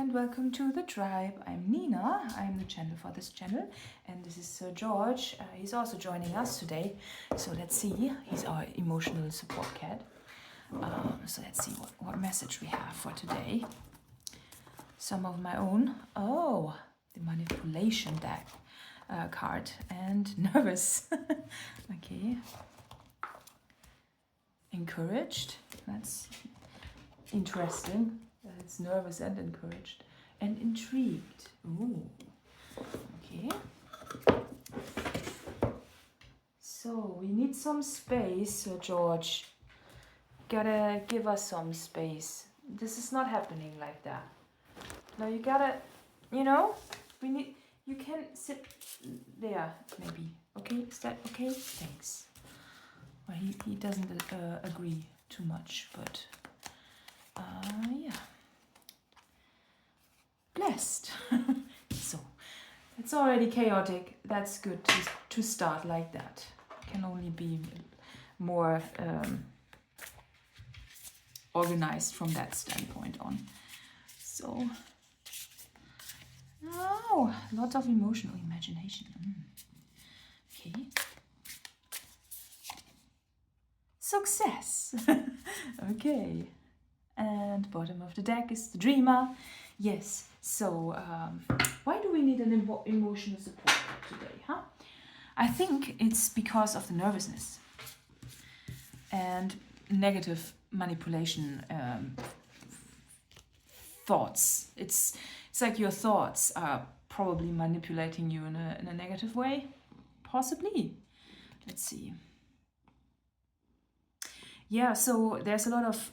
and welcome to the tribe. I'm Nina, I'm the channel for this channel, and this is Sir George. He's also joining us today, so let's see. He's our emotional support cat. So let's see what message we have for today. Some of my own. Oh, the manipulation deck card, and nervous. Okay. Encouraged. That's interesting. It's nervous and encouraged. And intrigued. Ooh. Okay. So we need some space, Sir George. Gotta give us some space. This is not happening like that. No, you gotta, we need, you can sit there, maybe. Okay, is that okay? Thanks. Well, he doesn't agree too much, but yeah. Blessed. So, it's already chaotic. That's good to start like that. Can only be more organized from that standpoint on. So, oh, lots of emotional imagination. Okay. Success. Okay. And bottom of the deck is the dreamer. Yes. So, why do we need an emotional support today, huh? I think it's because of the nervousness and negative manipulation thoughts. It's like your thoughts are probably manipulating you in a negative way, possibly. Let's see. Yeah, so there's a lot of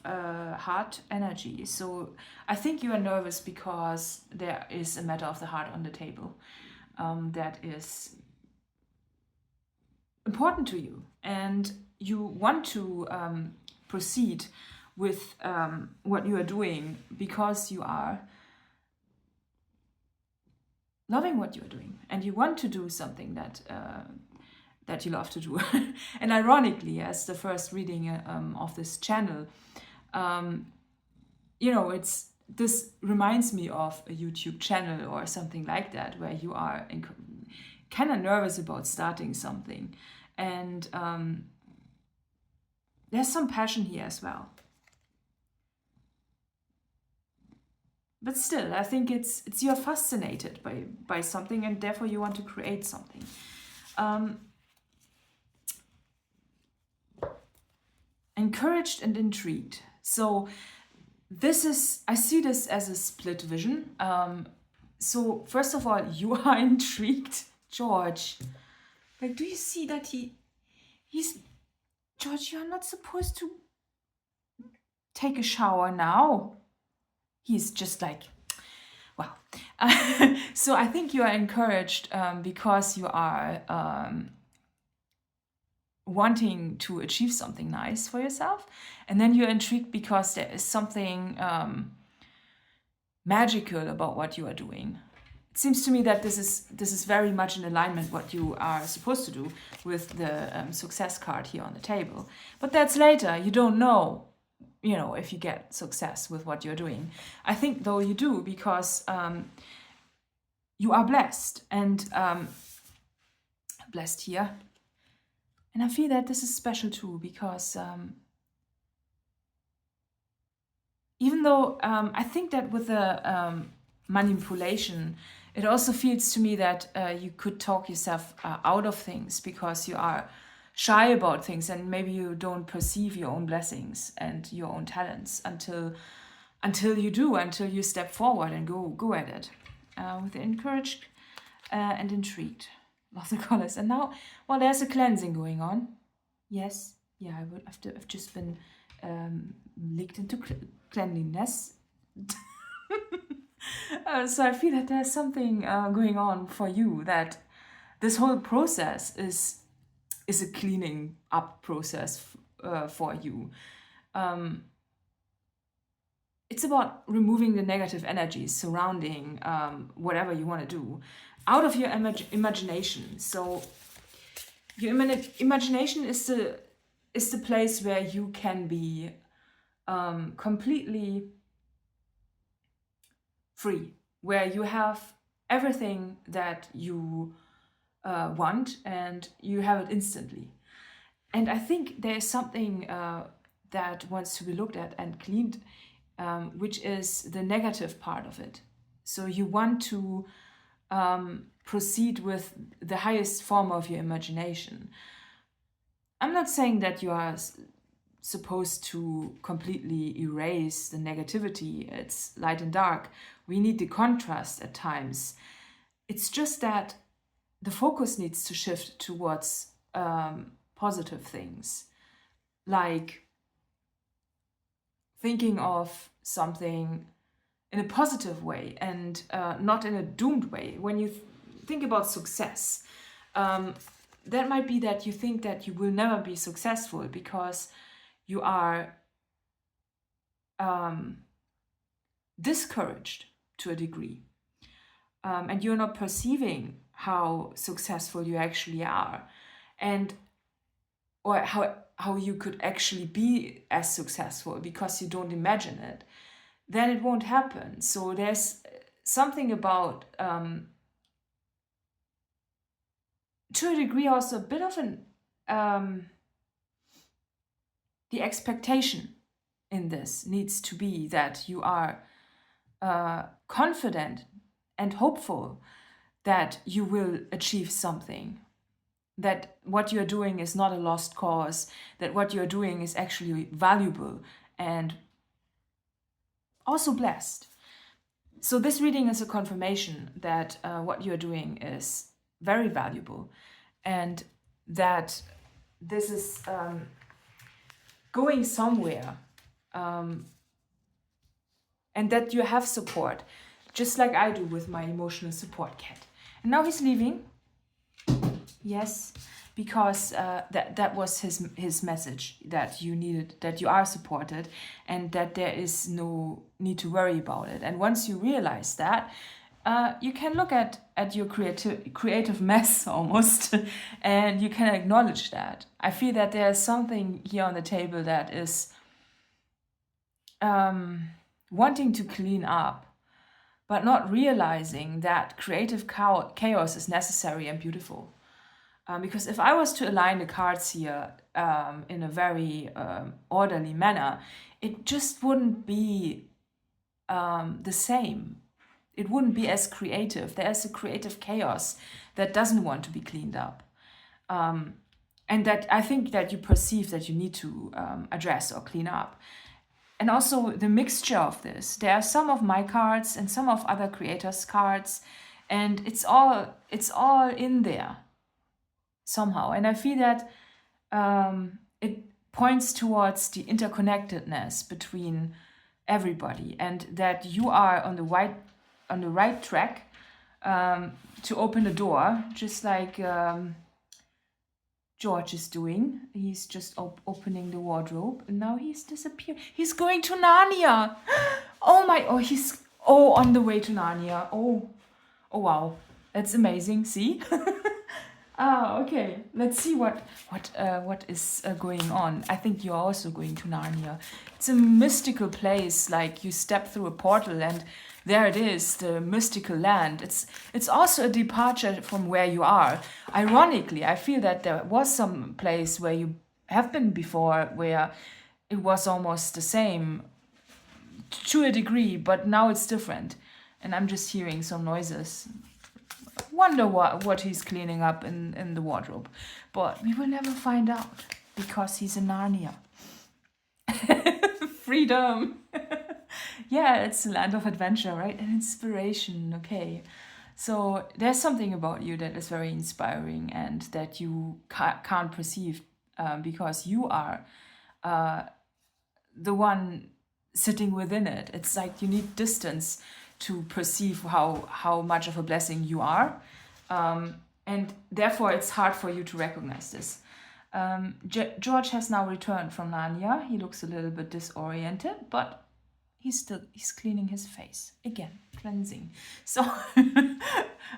heart energy. So I think you are nervous because there is a matter of the heart on the table that is important to you. And you want to proceed with what you are doing because you are loving what you are doing. And you want to do something that you love to do. And ironically, as the first reading of this channel, this reminds me of a YouTube channel or something like that, where you are kind of nervous about starting something. And there's some passion here as well. But still, I think it's you're fascinated by something, and therefore you want to create something. Encouraged and intrigued. So I see this as a split vision. So first of all, you are intrigued, George. Like, do you see that he's George, you're not supposed to take a shower now. He's just like, wow. So I think you are encouraged because you are wanting to achieve something nice for yourself, and then you're intrigued because there is something magical about what you are doing. It seems to me that this is very much in alignment what you are supposed to do with the success card here on the table. But that's later. You don't know, if you get success with what you're doing. I think though you do, because you are blessed, and blessed here. And I feel that this is special too, because even though I think that with the manipulation, it also feels to me that you could talk yourself out of things because you are shy about things, and maybe you don't perceive your own blessings and your own talents until you step forward and go at it with encouraged and intrigued. Love the colors. And now, well, there's a cleansing going on. Yes, yeah, I've just been licked into cleanliness. So I feel that there's something going on for you, that this whole process is a cleaning up process for you. It's about removing the negative energies surrounding whatever you want to do out of your imagination. So your imagination is the place where you can be completely free, where you have everything that you want and you have it instantly. And I think there is something that wants to be looked at and cleaned, which is the negative part of it. So you want to proceed with the highest form of your imagination. I'm not saying that you are supposed to completely erase the negativity. It's light and dark. We need the contrast at times. It's just that the focus needs to shift towards positive things, like thinking of something in a positive way and not in a doomed way. When you think about success, that might be that you think that you will never be successful because you are discouraged to a degree, and you're not perceiving how successful you actually are, and or how you could actually be as successful because you don't imagine it. Then it won't happen. So there's something about, to a degree, also a bit of the expectation in this needs to be that you are confident and hopeful that you will achieve something, that what you're doing is not a lost cause, that what you're doing is actually valuable and also blessed. So this reading is a confirmation that what you're doing is very valuable and that this is going somewhere, and that you have support, just like I do with my emotional support cat. And now he's leaving. Yes, because that was his message, that you needed, that you are supported and that there is no need to worry about it. And once you realize that, you can look at your creative mess almost and you can acknowledge that. I feel that there's something here on the table that is wanting to clean up, but not realizing that creative chaos is necessary and beautiful. Because if I was to align the cards here in a very orderly manner, it just wouldn't be the same. It wouldn't be as creative. There's a creative chaos that doesn't want to be cleaned up. And that I think that you perceive that you need to address or clean up. And also the mixture of this. There are some of my cards and some of other creators' cards, and it's all in there somehow. And I feel that it points towards the interconnectedness between everybody, and that you are on the right track to open the door, just like George is doing. He's just opening the wardrobe, and now he's disappeared. He's going to Narnia. He's on the way to Narnia. Oh wow, that's amazing. See. Okay. Let's see what is going on. I think you're also going to Narnia. It's a mystical place. Like you step through a portal and there it is, the mystical land. It's also a departure from where you are. Ironically, I feel that there was some place where you have been before where it was almost the same to a degree, but now it's different. And I'm just hearing some noises. Wonder what he's cleaning up in the wardrobe. But we will never find out because he's in Narnia. Freedom. Yeah, it's a land of adventure, right? And inspiration. Okay. So there's something about you that is very inspiring and that you can't perceive because you are the one sitting within it. It's like you need distance to perceive how much of a blessing you are. And therefore it's hard for you to recognize this. George has now returned from Narnia. He looks a little bit disoriented, but he's cleaning his face again, cleansing. So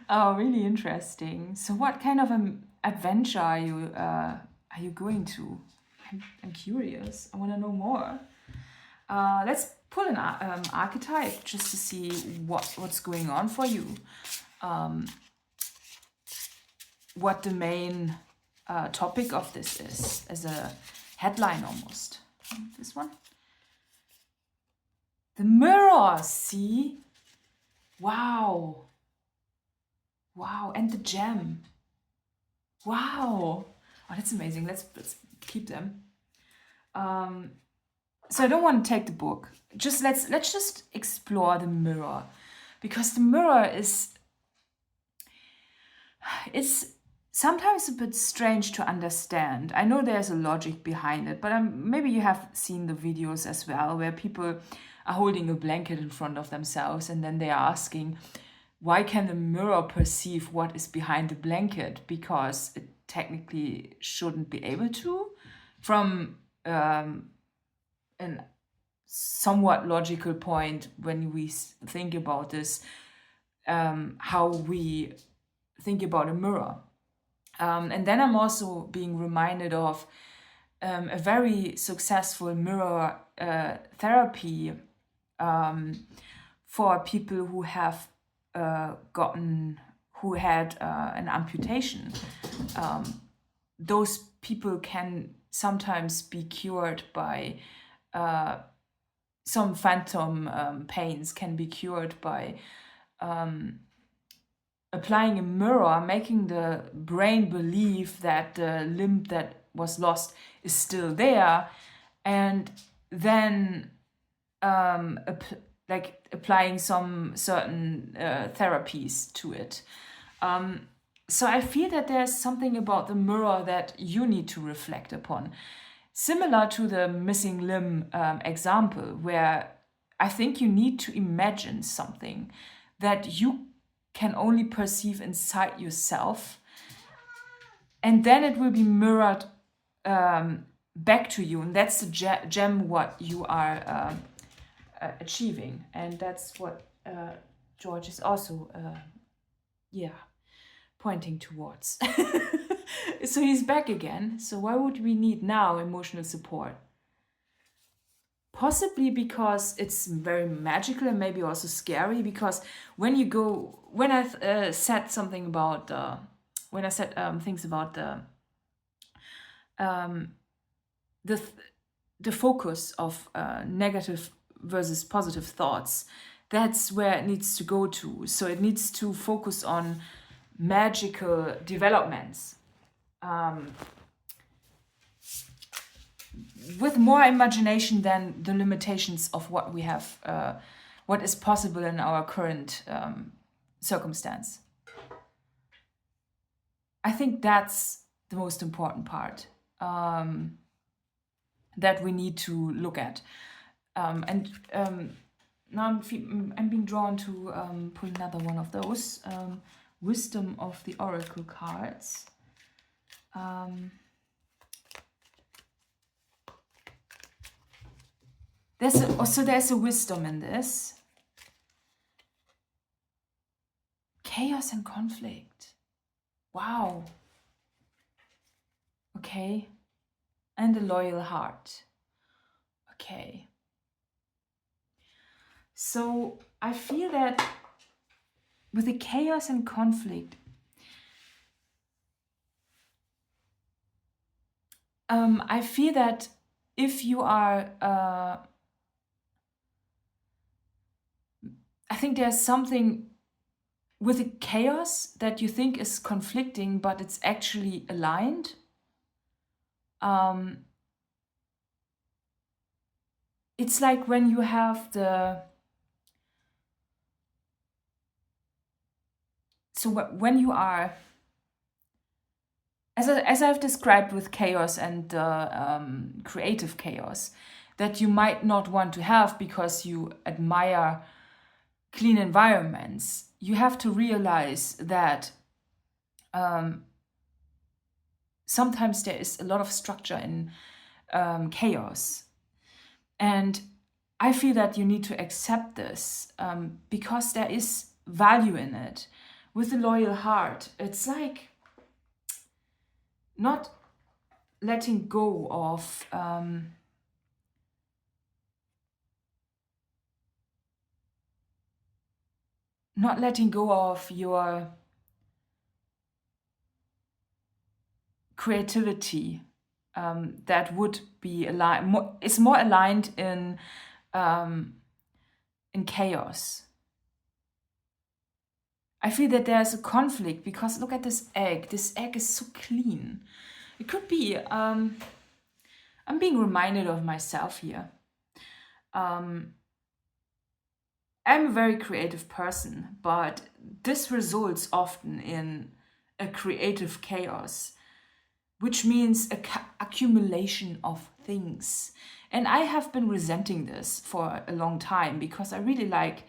really interesting. So what kind of an adventure are you going to? I'm curious. I want to know more. Let's pull an archetype just to see what's going on for you. What the main topic of this is, as a headline almost. This one. The mirror, see? Wow. Wow, and the gem. Wow. Oh, that's amazing. Let's keep them. So I don't want to take the book. Just let's just explore the mirror, because the mirror is sometimes a bit strange to understand. I know there's a logic behind it, but maybe you have seen the videos as well where people are holding a blanket in front of themselves and then they are asking, why can the mirror perceive what is behind the blanket? Because it technically shouldn't be able to, from an somewhat logical point when we think about this, how we think about a mirror. And then I'm also being reminded of a very successful mirror therapy for people who have who had an amputation. Those people can sometimes be cured by some phantom pains can be cured by applying a mirror, making the brain believe that the limb that was lost is still there, and then applying some certain therapies to it. So I feel that there's something about the mirror that you need to reflect upon. Similar to the missing limb example, where I think you need to imagine something that you can only perceive inside yourself, and then it will be mirrored back to you, and that's the gem what you are achieving, and that's what George is also pointing towards. So he's back again. So why would we need now emotional support? Possibly because it's very magical and maybe also scary, because when I said something about when I said things about the focus of negative versus positive thoughts, that's where it needs to go to. So it needs to focus on magical developments, with more imagination than the limitations of what we have, what is possible in our current circumstance. I think that's the most important part that we need to look at. Now I'm being drawn to pull another one of those. Wisdom of the Oracle cards. There's a wisdom in this. Chaos and conflict. Wow. Okay. And a loyal heart. Okay. So I feel that with the chaos and conflict, I feel that if you are, I think there's something with the chaos that you think is conflicting, but it's actually aligned. It's like when you have when you are, as I've described with chaos and creative chaos, that you might not want to have because you admire clean environments, you have to realize that sometimes there is a lot of structure in chaos. And I feel that you need to accept this because there is value in it. With a loyal heart, it's like not letting go of not letting go of your creativity that would be aligned, is more aligned in chaos. I feel that there's a conflict because look at this egg. This egg is so clean. It could be, I'm being reminded of myself here. I'm a very creative person, but this results often in a creative chaos, which means accumulation of things. And I have been resenting this for a long time because I really like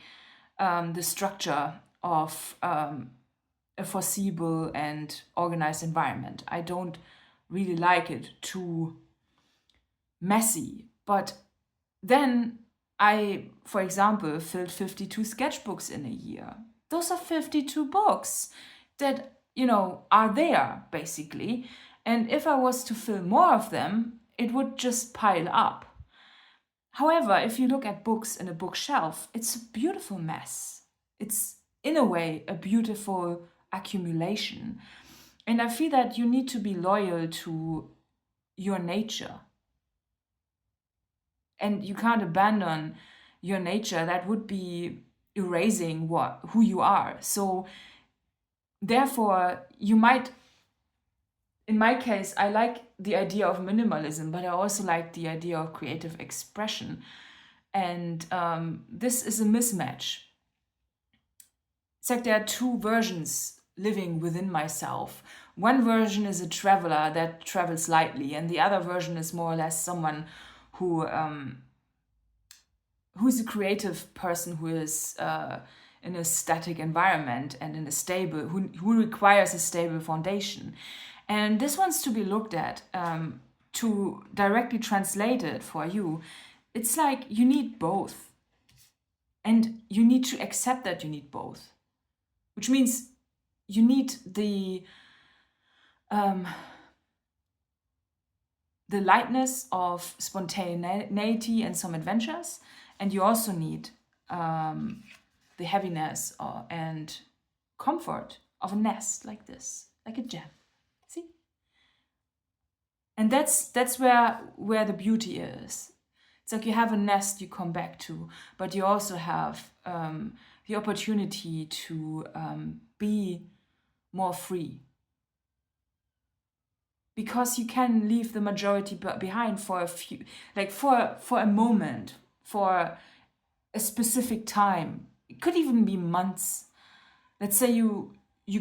the structure of a foreseeable and organized environment. I don't really like it too messy. But then I, for example, filled 52 sketchbooks in a year. Those are 52 books that, are there, basically. And if I was to fill more of them, it would just pile up. However, if you look at books in a bookshelf, it's a beautiful mess. It's, in a way, a beautiful accumulation. And I feel that you need to be loyal to your nature. And you can't abandon your nature. That would be erasing who you are. So therefore, you might, in my case, I like the idea of minimalism, but I also like the idea of creative expression. And this is a mismatch. It's like there are two versions living within myself. One version is a traveler that travels lightly, and the other version is more or less someone who's a creative person who is in a static environment and in a stable, who requires a stable foundation. And this wants to be looked at, to directly translate it for you. It's like you need both. And you need to accept that you need both. Which means you need the lightness of spontaneity and some adventures, and you also need the heaviness and comfort of a nest like this, like a gem. See? And that's where the beauty is. It's like you have a nest you come back to, but you also have the opportunity to be more free. Because you can leave the majority behind for a few, like for a moment, for a specific time. It could even be months. Let's say you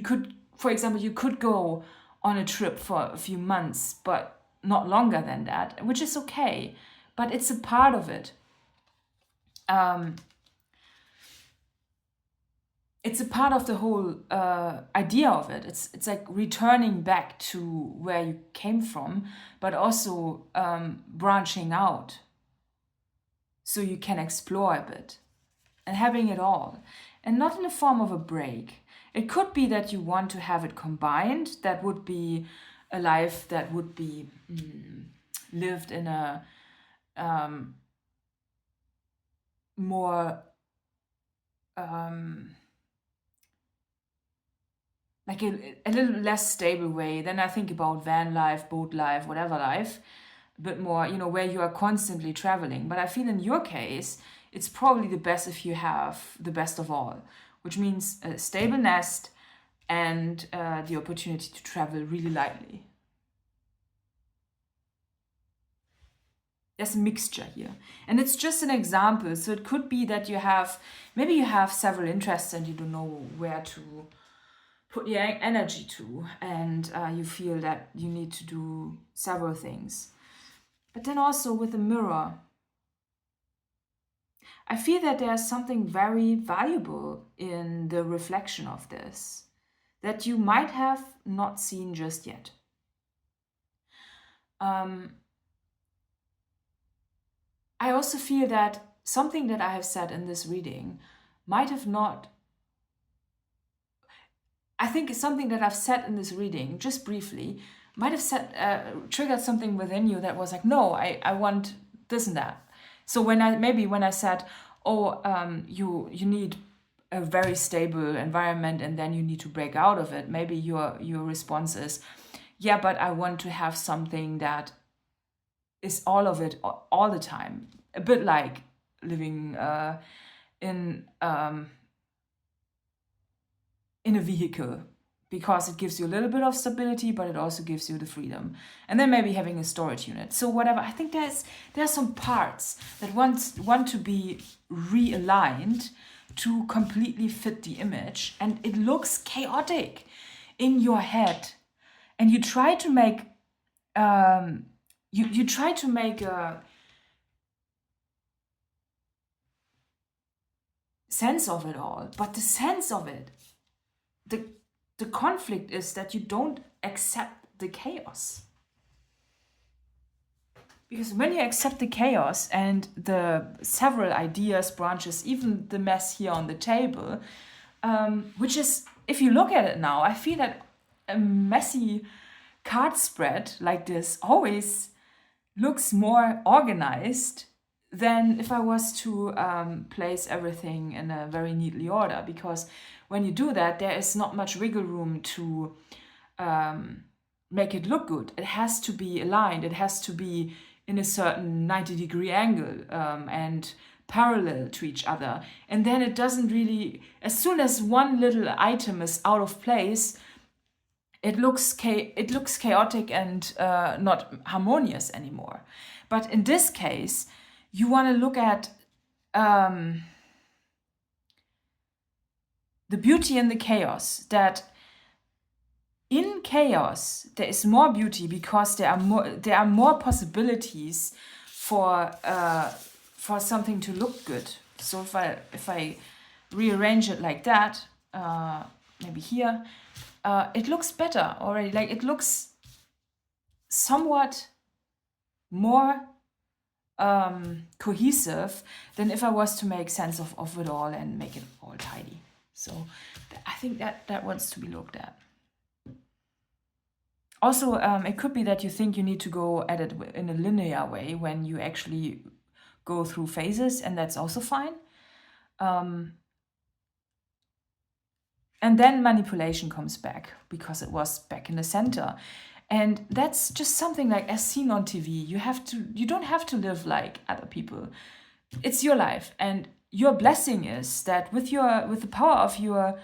could, for example, you could go on a trip for a few months, but not longer than that, which is okay. But it's a part of it. It's a part of the whole idea of it. It's like returning back to where you came from, but also branching out so you can explore a bit and having it all. And not in the form of a break. It could be that you want to have it combined. That would be a life that would be lived in a more like a little less stable way. Then I think about van life, boat life, whatever life, a bit more, where you are constantly traveling. But I feel in your case, it's probably the best if you have the best of all, which means a stable nest and the opportunity to travel really lightly. There's a mixture here. And it's just an example. So it could be that maybe you have several interests and you don't know where to put your energy to. And you feel that you need to do several things. But then also with a mirror, I feel that there's something very valuable in the reflection of this that you might have not seen just yet. I also feel that something that I have said in this reading might have not... I think something that I've said in this reading, just briefly, might have triggered something within you that was like, no, I want this and that. So when I said, you need a very stable environment and then you need to break out of it, maybe your response is, yeah, but I want to have something that is all of it all the time. A bit like living in a vehicle, because it gives you a little bit of stability, but it also gives you the freedom. And then maybe having a storage unit. So whatever, I think there's some parts that want to be realigned to completely fit the image, and it looks chaotic in your head. And you try to make you try to make a sense of it all, but the sense of it, the conflict is that you don't accept the chaos. Because when you accept the chaos and the several ideas, branches, even the mess here on the table, which is, if you look at it now, I feel that a messy card spread like this always looks more organized than if I was to place everything in a very neatly order. Because when you do that, there is not much wiggle room to make it look good. It has to be aligned. It has to be in a certain 90-degree angle and parallel to each other. And then it doesn't really, as soon as one little item is out of place, it looks chaotic and not harmonious anymore. But in this case, you want to look at the beauty in the chaos, that in chaos there is more beauty because there are more possibilities for something to look good. So if I rearrange it like that, maybe here, it looks better already. Like, it looks somewhat more cohesive than if I was to make sense of it all and make it all tidy. So I think that wants to be looked at. Also, it could be that you think you need to go at it in a linear way when you actually go through phases, and that's also fine. And then manipulation comes back because it was back in the center. And that's just something like as seen on TV. You don't have to live like other people. It's your life. And your blessing is that with the power of your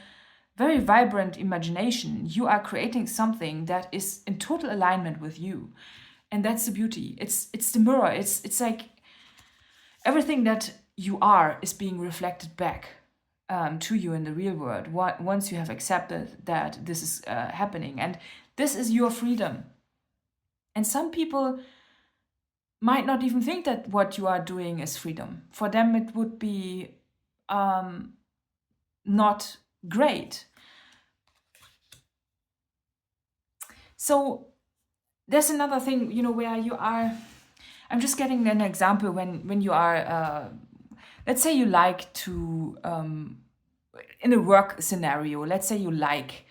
very vibrant imagination, you are creating something that is in total alignment with you. And that's the beauty. It's the mirror. It's like everything that you are is being reflected back to you in the real world once you have accepted that this is happening. And this is your freedom. And some people might not even think that what you are doing is freedom. For them, it would be not great. So there's another thing, where you are, I'm just getting an example when you are, let's say you like to, in a work scenario, let's say you like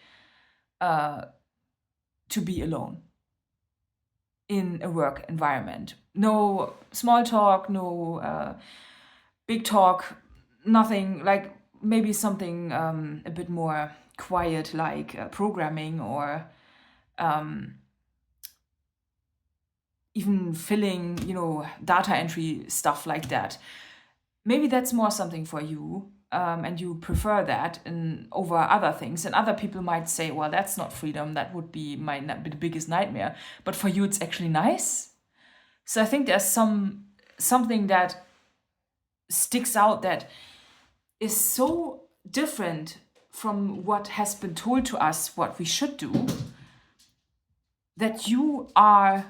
to be alone in a work environment. No small talk, no big talk, nothing, like maybe something a bit more quiet, like programming or even filling, data entry, stuff like that. Maybe that's more something for you, and you prefer that over other things. And other people might say, well, that's not freedom. That would be the biggest nightmare. But for you, it's actually nice. So I think there's something that sticks out that is so different from what has been told to us what we should do, that you are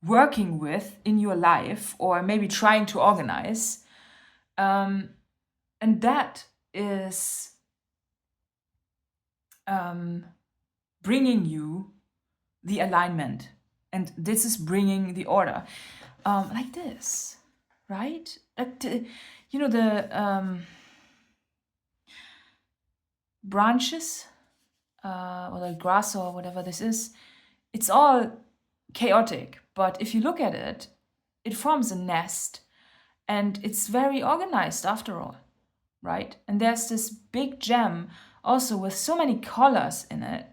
working with in your life, or maybe trying to organize. And that is bringing you the alignment. And this is bringing the order. Like this, right? Like the branches or the grass or whatever this is, it's all chaotic. But if you look at it, it forms a nest. And it's very organized after all. right? And there's this big gem also with so many colors in it,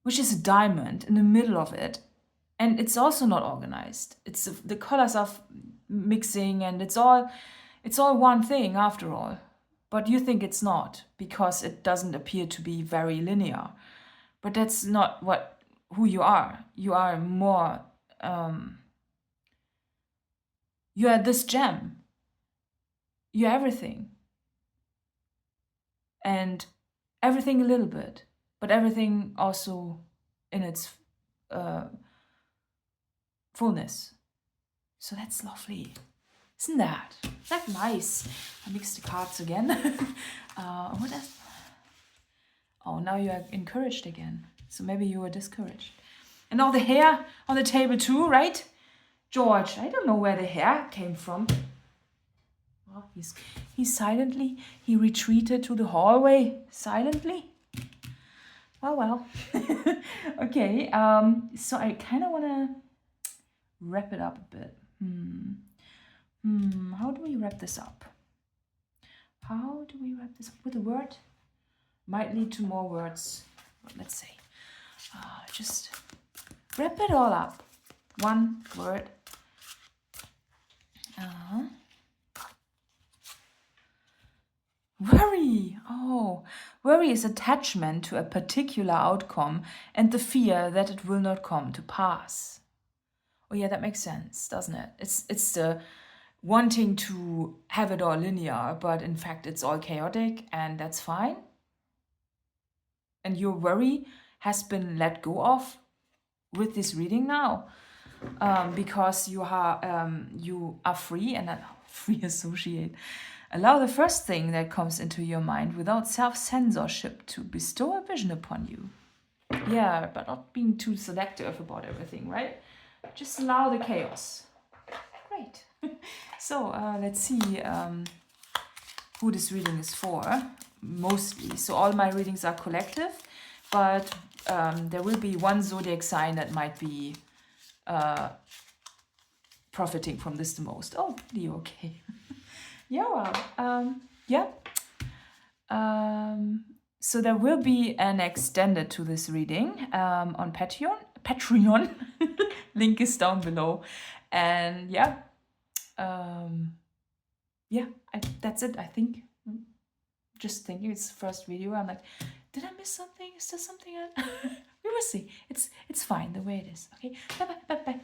which is a diamond in the middle of it. And it's also not organized. It's the colors are mixing, and it's all one thing after all. But you think it's not, because it doesn't appear to be very linear. But that's not who you are. You are more, you are this gem. You're everything. And everything a little bit, but everything also in its fullness. So that's lovely. Isn't that? Is that nice? I mixed the cards again. What else? Oh, now you are encouraged again. So maybe you were discouraged. And now the hair on the table too, right? George, I don't know where the hair came from. Oh, he's silently, he retreated to the hallway silently. Well. Okay, so I kind of want to wrap it up a bit. How do we wrap this up? How do we wrap this up? With a word? Might lead to more words. Let's say. Just wrap it all up. One word. Worry. Oh, worry is attachment to a particular outcome and the fear that it will not come to pass. Oh yeah, that makes sense, doesn't it? It's the wanting to have it all linear, but in fact it's all chaotic, and that's fine. And your worry has been let go of with this reading now, because you are free, and free associate. Allow the first thing that comes into your mind without self-censorship to bestow a vision upon you. Yeah, but not being too selective about everything, right? Just allow the chaos. Great. So let's see who this reading is for, mostly. So all my readings are collective, but there will be one zodiac sign that might be profiting from this the most. Oh, Leo, okay. Yeah, well, yeah. So there will be an extended to this reading on Patreon. Link is down below. And yeah, that's it, I think. Just thinking, it's the first video. I'm like, did I miss something? Is there something? We will see. It's fine the way it is. Okay, bye.